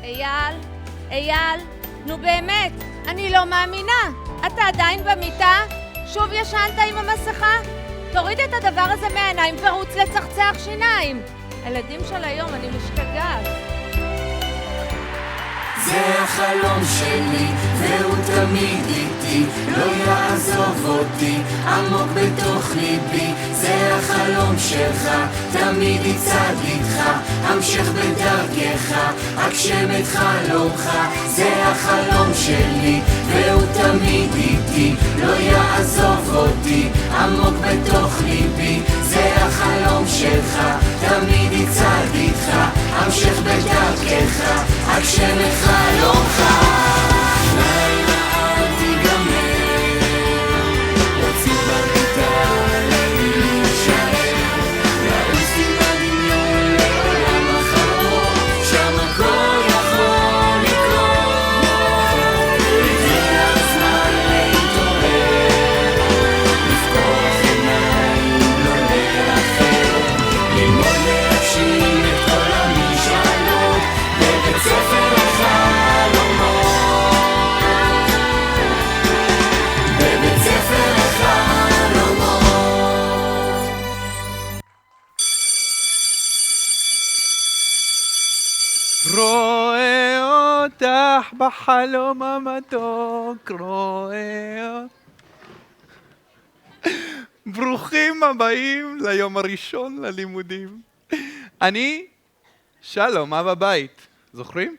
אייל, אייל, נו באמת, אני לא מאמינה. אתה עדיין במיטה? שוב ישנת עם המסכה? תוריד את הדבר הזה מהעיניים ורוץ לצחצח שיניים. הילדים של היום, אני משתגעת. זה החלום שלי, והוא תמיד איתי, לא יעזוב אותי, עמוק בתוך ליבי. זה החלום שלך, תמיד יצעד איתך, המשך בדרכך, הגשם את חלומך. זה החלום שלי, והוא תמיד איתי, לא יעזוב אותי, עמוק בתוך ליבי. זה החלום שלך, תמיד יצעד איתך, המשך בדרכך, הגשם את חלומך. לילה אל תיגמר, יוצאים במיטה להישאר, לעוץ עם הדמיון לעולם החלום, שם הכל יכול לקרות. הגיע הזמן להתעורר, לפקוח עיניים, לא לאחר, ללמוד להגשים את כל המשאלות בבית ספר החלומות, בבית ספר החלומות. רואה אותך בחלום המתוק, רואה אותך. ברוכים הבאים ליום הראשון ללימודים. אני שלום, אבא בית. זוכרים?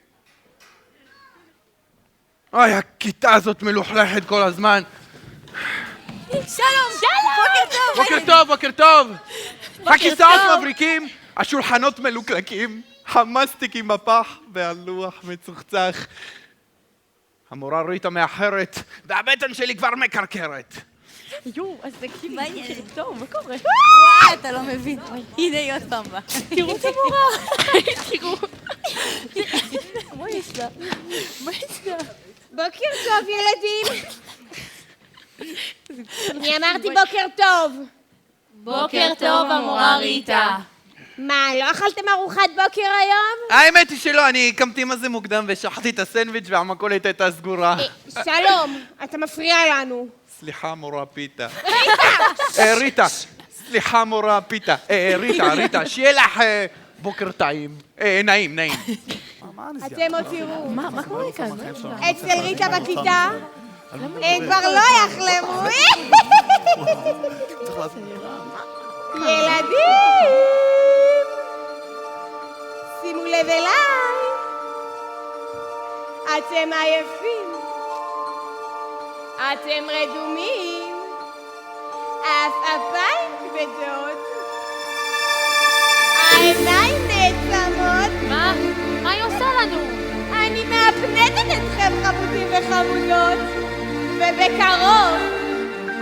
אוי, הכיתה הזאת מלוכלכת כל הזמן. שלום! בוקר טוב! בוקר טוב, בוקר טוב. הכיסאות מבריקים, השולחנות מלוקלקים, המסטיקים בפח והלוח מצוחצח. המורה ריטה מאחרת והבטן שלי כבר מקרקרת. יו, אז זה כאילו בוקר טוב, מה קורה? וואי, אתה לא מבין. הנה היא עוד פעם בא. תראו את המורה! תראו. מה יש לה? מה יש לה? בוקר טוב, ילדים. אני אמרתי בוקר טוב. בוקר טוב, המורה ריטה. מה, לא אכלתם ארוחת בוקר היום? האמת היא שלא, אני קמתי מה זה מוקדם ושכחתי את הסנדוויץ' והמכולת הייתה סגורה. שלום, אתה מפריע לנו. סליחה מורה פיתה. ריטה, סליחה מורה פיתה. ריטה, שיהיה לך בוקר טעים. נעים. אתם עוד תראו. מה קורה כאן? אצל ריטה בכיתה, הם כבר לא יחלמו. ילדים! שימו לב אליי. אתם עייפים. אתם רדומים. עפעפיים כבדות. העיניים נעצמות. מה היא עושה לנו? אני מאפנטת אתכם חמודים וחמודות, ובקרוב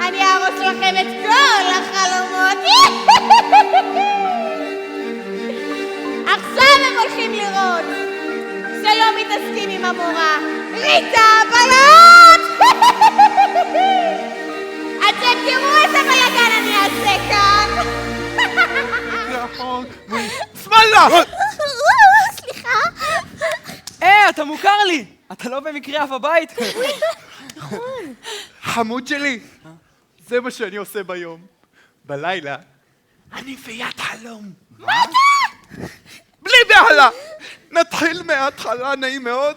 אני אהרוס לכם את כל החלומות. עכשיו הם הולכים לראות שלא מתעסקים עם המורה. ריטה, בלעות! אתם תראו איזה בלגן אני אעשה כאן. שמאלה! סליחה. אתה מוכר לי! אתה לא במקרה אף הבית? חמוד שלי, זה מה שאני עושה ביום. בלילה, אני פיית חלום. מה אתה? בלי בהלה! נתחיל מההתחלה, נעים מאוד.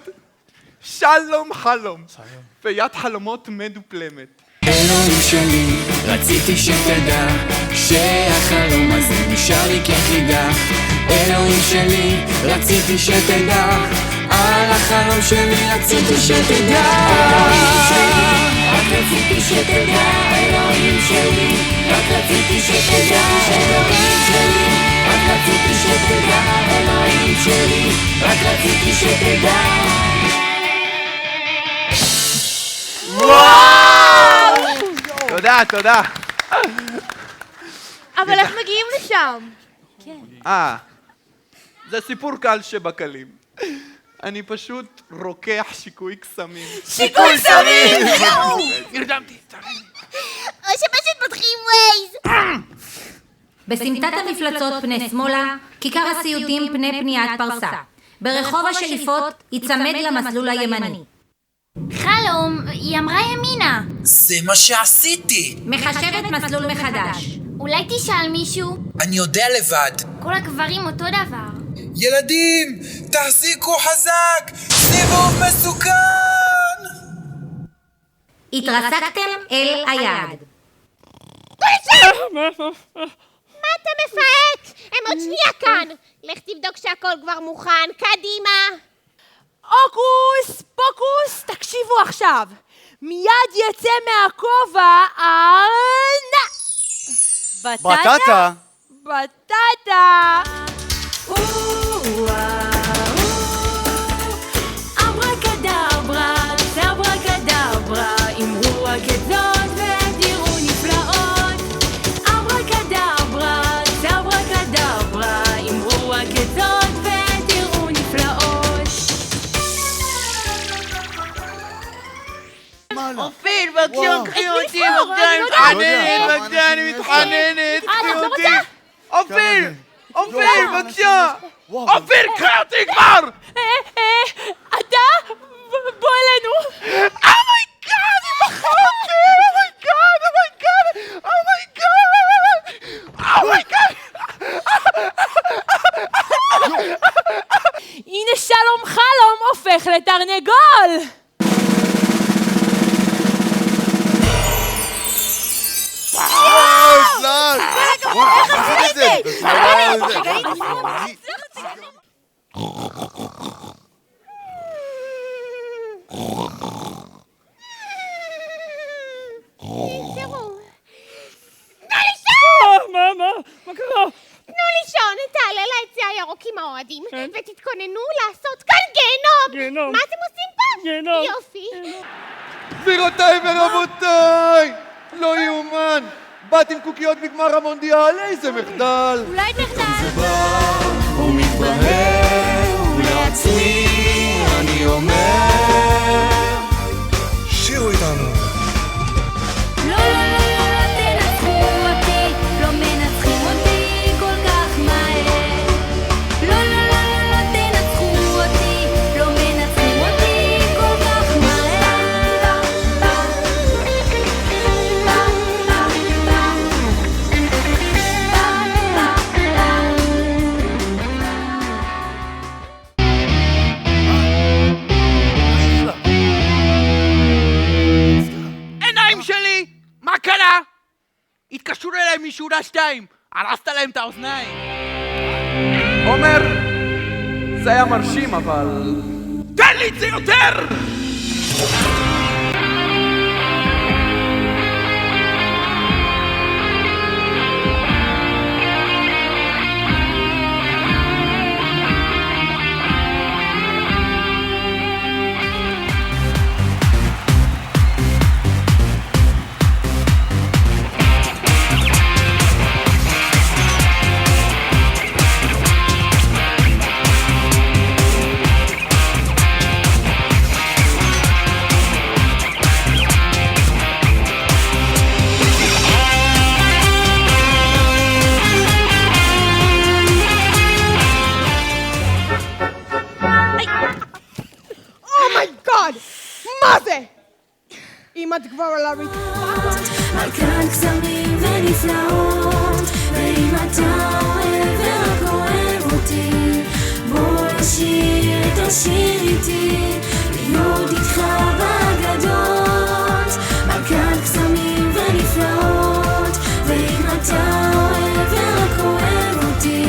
שלום חלום. פיית חלומות מדופלמת. אלוהים שלי, רציתי שתדע שהחלום הזה נשאר לי כחידה. אלוהים שלי, רציתי שתדע על החלום שלי, רציתי שתדע. אלוהים שלי, רק רציתי שתדע. אלוהים שלי, רק רציתי שתדע. אלוהים שלי, רק רציתי שתדע. אלוהים שלי, רק רציתי שתדע. תודה. אבל איך מגיעים לשם? זה סיפור קל שבקלים. אני פשוט רוקח שיקוי קסמים. שיקוי סמים! נרדמתי. או שפשוט פותחים ווייז. בסמטת המפלצות פני שמאלה, כיכר הסיוטים פני פניית פרסה. ברחוב השאיפות ייצמד למסלול הימני. חלום, היא אמרה ימינה. זה מה שעשיתי! מחשבת מסלול מחדש. אולי תשאל מישהו? אני יודע לבד. כל הגברים אותו דבר. ילדים, תחזיקו חזק! סיבוב מסוכן! התרסקתם אל היעד. מה אתה מפהק? הם עוד שנייה כאן. לך תבדוק שהכל כבר מוכן. קדימה. הוקוס פוקוס, תקשיבו עכשיו. מיד יצא מהכובע ארנב. בטטה? בטטה. אברקדברה, אברקדברה, אמרו רק את זאת ותראו נפלאות. אברקדברה, אברקדברה, אמרו רק את זאת ותראו נפלאות. אופיר, בבקשה, קחי אותי, בבקשה, אני מתחננת, קחי אותי. אופיר, בבקשה. אופיר, קחי אותי כבר! אתה? בוא אלינו. אומייגאד, היא בחרה אותי! אומייגאד! הנה שלום חלום הופך לתרנגול. מה קרה? תנו לישון, תעלה ליציע הירוק עם האוהדים ותתכוננו לעשות כאן גיהנום. מה אתם עושים פה? יופי. גבירותיי ורבותיי! לא יאומן! בת עם קוקיות בגמר המונדיאל, איזה מחדל! אולי בכלל. הוא מתבהר ולעצמי אני אומר שירו איתנו. לא, תנצחו אותי, לא מנצחים אותי כל כך מהר. לא, תנצחו אותי, לא מנצחים אותי כל כך מהר. עיניים שלי! מה קרה? התקשרו אליי משורה 2. הרסת להם את האוזניים. עומר, זה היה מרשים, אבל... תן לי את זה יותר! מה זה? אם את כבר על הרצפה. מלכת קסמים ונפלאות, ואם אתה אוהב ורק אוהב אותי, בוא לשיר את השיר איתי, להיות איתך באגדות. מלכת קסמים ונפלאות, ואם אתה אוהב ורק אוהב אותי,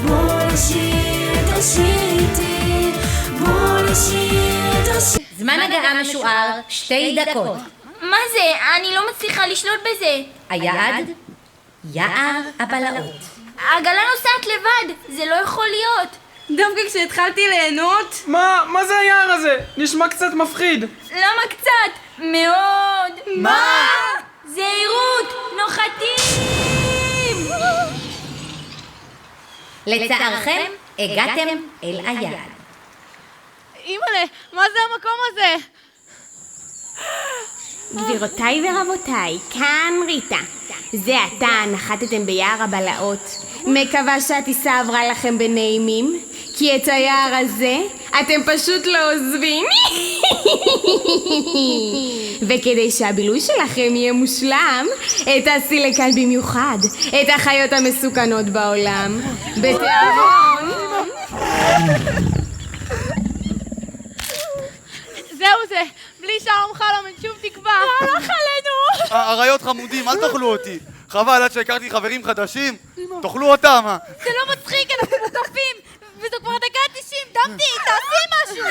בוא לשיר את השיר איתי, בוא לשיר את השיר. זמן הגעה משוער 2 דקות. מה זה? אני לא מצליחה לשלוט בזה. היעד? יער הבלעות. העגלה נוסעת לבד, זה לא יכול להיות. דווקא כשהתחלתי ליהנות. מה זה היער הזה? נשמע קצת מפחיד. למה קצת? מאוד. מה? זהירות, נוחתים! לצערכם, הגעתם אל היעד. אימא'לה, מה זה המקום הזה? גבירותיי ורבותיי, כאן ריטה. זה עתה נחתתם ביער הבלעות. מקווה שהטיסה עברה לכם בנעימים, כי את היער הזה אתם פשוט לא עוזבים. וכדי שהבילוי שלכם יהיה מושלם, תעשי לכאן במיוחד את החיות המסוכנות בעולם. בתיאבון. זהו זה, בלי שלום חלום אין שום תקווה. הלך עלינו! אריות חמודים, אל תאכלו אותי. חבל, עד שהכרתי חברים חדשים, תאכלו אותם. זה לא מצחיק, אנחנו מוקפים! וזו כבר דקה 90, דמתי, תעשי משהו!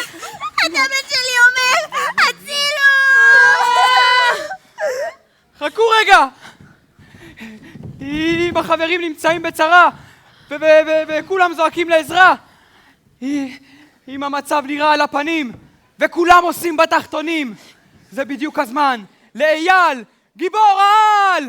הטאבלט שלי אומר, הצילו! חכו רגע! אם החברים נמצאים בצרה, וכולם זועקים לעזרה, אם המצב נראה על הפנים, וכולם עושים בתחתונים, זה בדיוק הזמן לאייל, גיבור העל!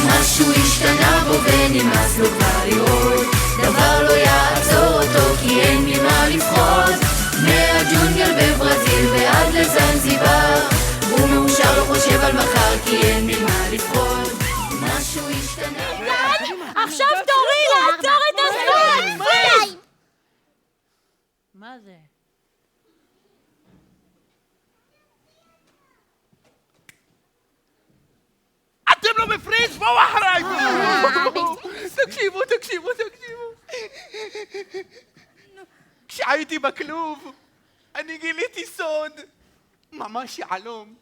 משהו השתנה בו ונמאס לו כבר לראות, דבר לא יעצור אותו כי אין ממה לפחוד. מהג'ונגל בברזיל ועד לזנזיבר, הוא מאושר לא חושב על מחר כי אין ממה לפחוד. משהו השתנה. עכשיו תורי לעצור את הזמן! מה זה? אתם לא בפריז? בואו אחריי! תקשיבו. כשהייתי בכלוב, אני גיליתי סוד. ממש יעלום.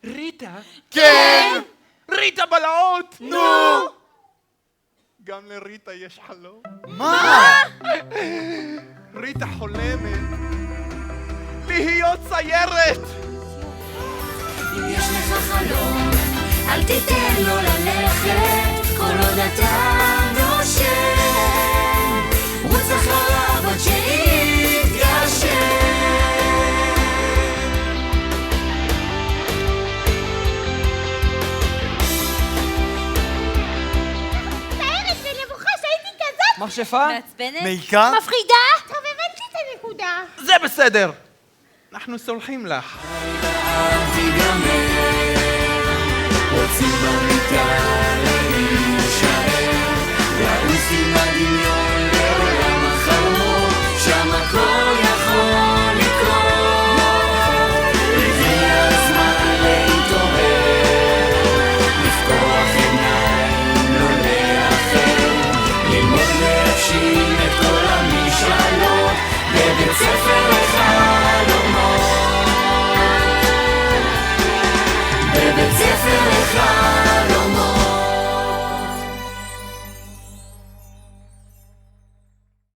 ריטה? כן! ריטה בלעות! נו! גם לריטה יש חלום. מה? ריטה חולמת להיות ציירת! אם יש לך חלום, אל תיתן לו ללכת, כל עוד אתה נושם, רוץ אחריו עד שיתגשם. מצטערת ונבוכה שהייתי כזאת מכשפה? מעצבנת? מעיקה? מפחידה. טוב, הבנתי את הנקודה. זה בסדר. אנחנו סולחים לך. רוצים במיטה להישאר, לעוף עם הדמיון